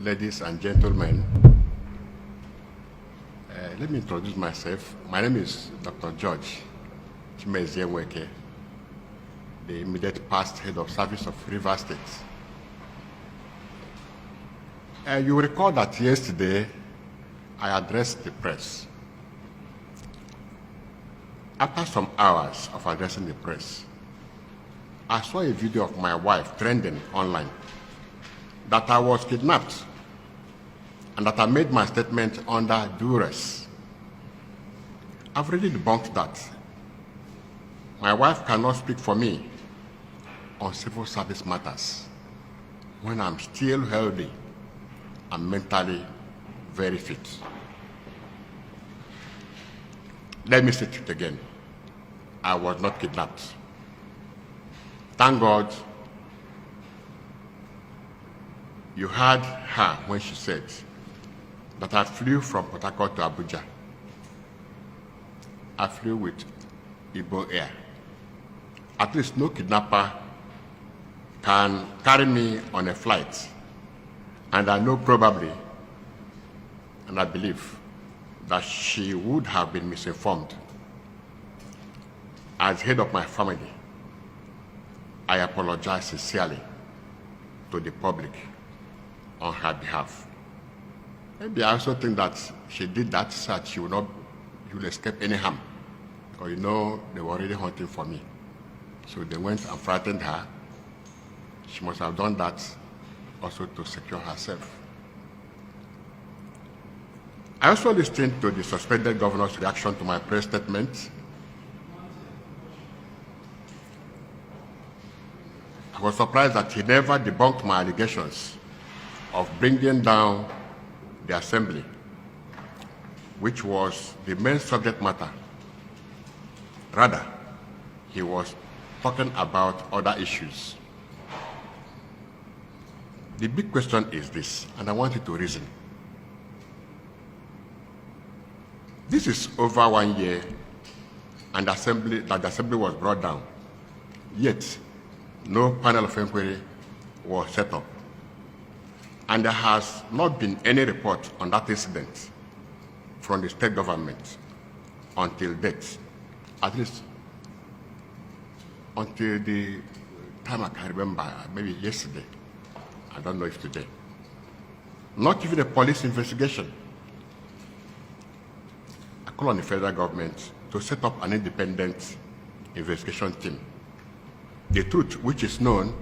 ladies and gentlemen. Let me introduce myself. My name is Dr. George Chimezienweke, the immediate past head of service of Rivers State. You recall that yesterday I addressed the press. After some hours of addressing the press, I saw a video of my wife trending online that I was kidnapped and that I made my statement under duress. I've already debunked that. My wife cannot speak for me on civil service matters when I'm still healthy and mentally very fit. Let me say it again. I was not kidnapped. Thank God you heard her when she said that I flew from Port Harcourt to Abuja. I flew with Igbo Air. At least no kidnapper can carry me on a flight. And I know probably, and I believe, that she would have been misinformed. As head of my family, I apologize sincerely to the public on her behalf. Maybe I also think that she did that so that she will escape any harm. Because you know they were already hunting for me. So they went and frightened her. She must have done that also to secure herself. I also listened to the suspended governor's reaction to my press statement. I was surprised that he never debunked my allegations of bringing down the assembly, which was the main subject matter. Rather, he was talking about other issues. The big question is this, and I want you to reason. This is over 1 year, and the assembly was brought down. Yet, no panel of inquiry was set up. And there has not been any report on that incident from the state government until date, at least until the time I can remember, maybe yesterday. I don't know if today. Not even a police investigation. I call on the federal government to set up an independent investigation team. The truth, which is known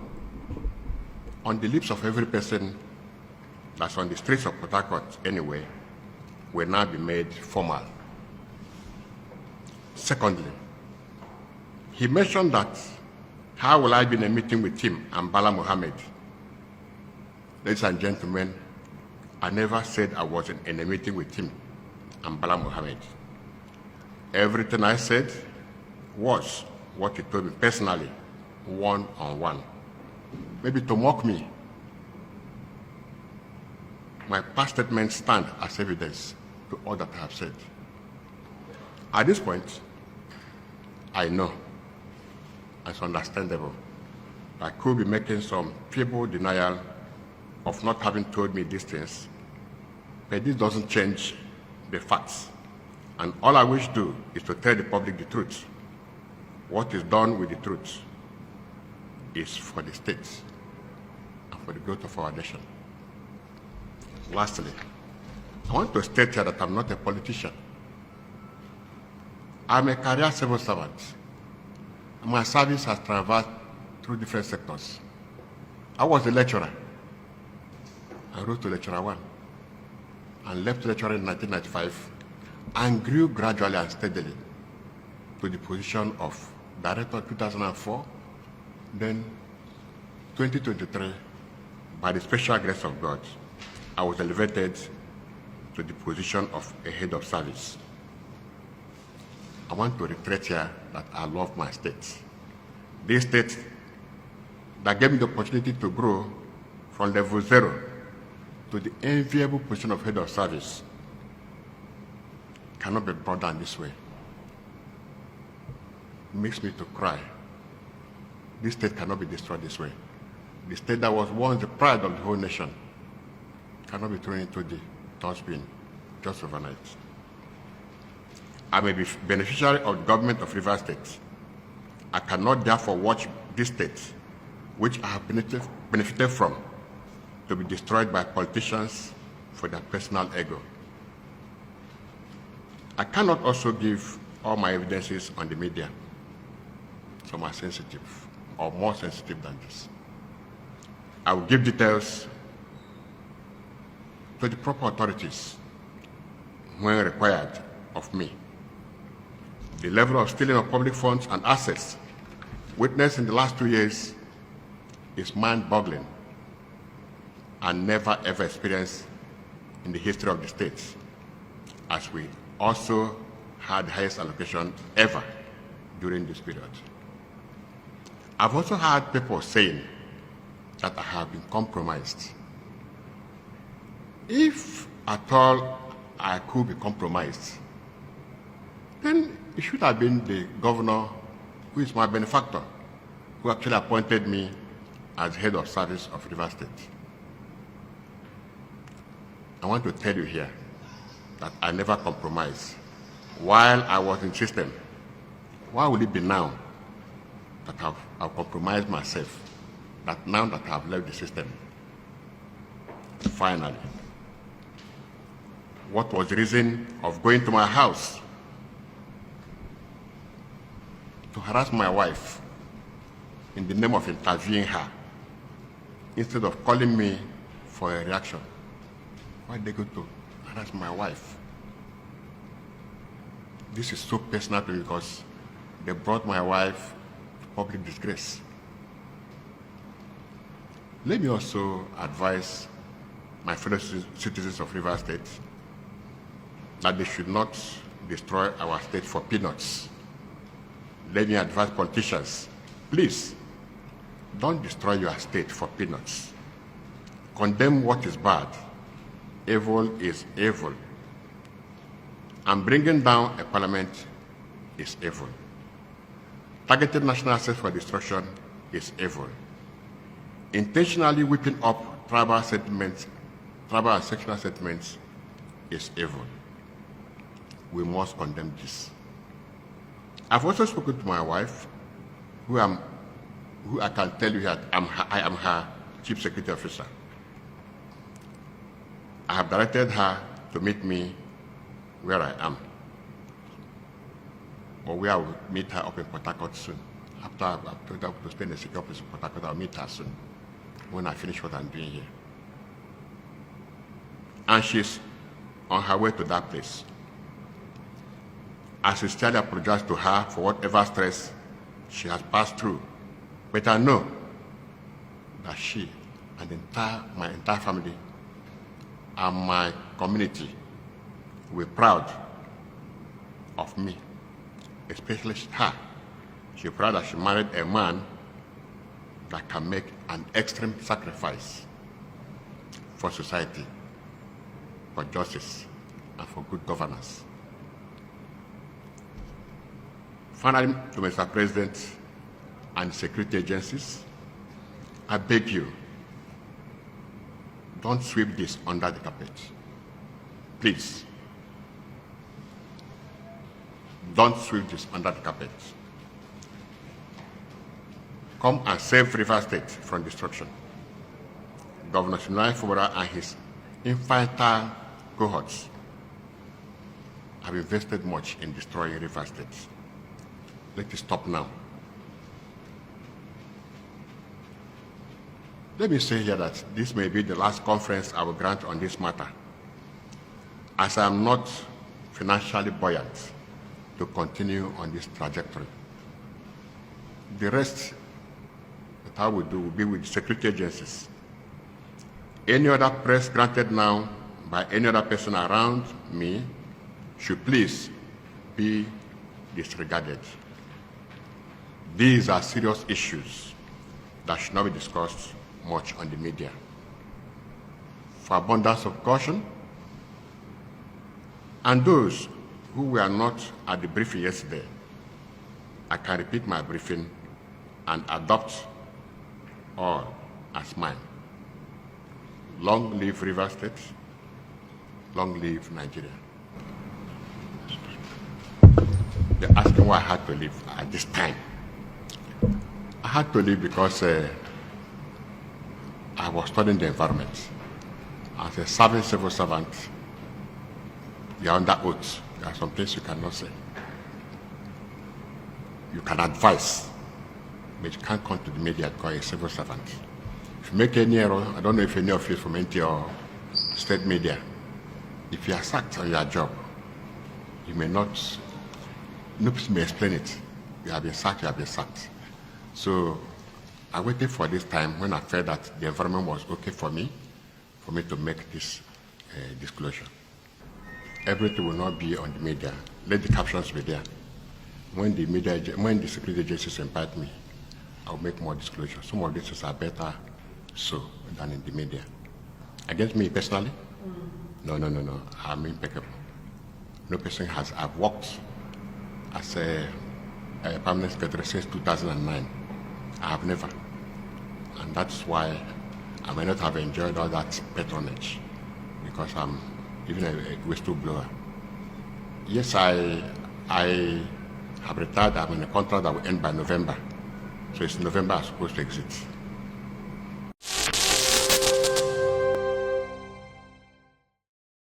on the lips of every person that's on the streets of Port Harcourt anyway, will now be made formal. Secondly, he mentioned that, how will I be in a meeting with him and Bala Mohammed? Ladies and gentlemen, I never said I was in a meeting with him and Bala Mohammed. Everything I said was what he told me personally, one-on-one. Maybe to mock me. My past statements stand as evidence to all that I have said. At this point, I know, it's understandable, I could be making some feeble denial of not having told me these things, but this doesn't change the facts. And all I wish to do is to tell the public the truth. What is done with the truth is for the state and for the growth of our nation. Lastly, I want to state here that I'm not a politician. I'm a career civil servant. My service has traversed through different sectors. I was a lecturer. I rose to lecturer 1 and left lecturing in 1995 and grew gradually and steadily to the position of director in 2004, then 2023, by the special grace of God, I was elevated to the position of a head of service. I want to reiterate here that I love my state. This state that gave me the opportunity to grow from level 0 to the enviable position of head of service cannot be brought down this way. It makes me to cry. This state cannot be destroyed this way. The state that was once the pride of the whole nation cannot be thrown into the dustbin just overnight. I may be beneficiary of the government of Rivers State. I cannot therefore watch this state, which I have benefited from, to be destroyed by politicians for their personal ego. I cannot also give all my evidences on the media. Some are sensitive, or more sensitive than this. I will give details to the proper authorities when required of me. The level of stealing of public funds and assets witnessed in the last 2 years is mind-boggling and never ever experienced in the history of the state, as we also had the highest allocation ever during this period. I've also heard people saying that I have been compromised. If at all I could be compromised, then it should have been the governor, who is my benefactor, who actually appointed me as head of service of Rivers State. I want to tell you here that I never compromised while I was in system. Why would it be now that I've compromised myself, that now that I've left the system? Finally, what was the reason of going to my house to harass my wife in the name of interviewing her, instead of calling me for a reaction? Why did they go to harass my wife? This is so personal to me because they brought my wife to public disgrace. Let me also advise my fellow citizens of Rivers State that they should not destroy our state for peanuts. Let me advise politicians, please, don't destroy your state for peanuts. Condemn what is bad. Evil is evil. And bringing down a parliament is evil. Targeted national assets for destruction is evil. Intentionally whipping up tribal and sectional settlements is evil. We must condemn this. I've also spoken to my wife, who I can tell you that I am her chief security officer. I have directed her to meet me where I am, or where I will meet her up in Port Harcourt soon. After I've told her to stay in the security office in Port Harcourt, I'll meet her soon when I finish what I'm doing here. And she's on her way to that place. I sincerely apologize to her for whatever stress she has passed through, but I know that she and my entire family and my community will be proud of me, especially her. She's proud that she married a man that can make an extreme sacrifice for society, for justice, and for good governance. Finally, to Mr. President and security agencies, I beg you, don't sweep this under the carpet. Please. Don't sweep this under the carpet. Come and save Rivers State from destruction. Governor Simeon Fubara and his infantile cohorts have invested much in destroying Rivers State. Let it stop now. Let me say here that this may be the last conference I will grant on this matter, as I am not financially buoyant to continue on this trajectory. The rest that I will do will be with security agencies. Any other press granted now by any other person around me should please be disregarded. These are serious issues that should not be discussed much on the media. For abundance of caution, and those who were not at the briefing yesterday, I can repeat my briefing and adopt all as mine. Long live River State. Long live Nigeria. They're asking why I had to leave at this time. I had to leave because I was studying the environment. As a serving civil servant, you are under oath. There are some things you cannot say. You can advise, but you can't come to the media because you're a civil servant. If you make any error, I don't know if any of you from NT or state media, if you are sacked on your job, you may not, nobody may explain it. You have been sacked, you have been sacked. So I waited for this time when I felt that the environment was okay for me to make this disclosure. Everything will not be on the media. Let the captions be there. When the security agencies invite me, I'll make more disclosure. Some of these are better so than in the media. Against me personally? No. I'm impeccable. No person has. I've worked as a permanent secretary since 2009. I have never. And that's why I may not have enjoyed all that patronage, because I'm even a whistleblower. Yes, I have retired. I'm in a contract that will end by November. So it's November I'm supposed to exit.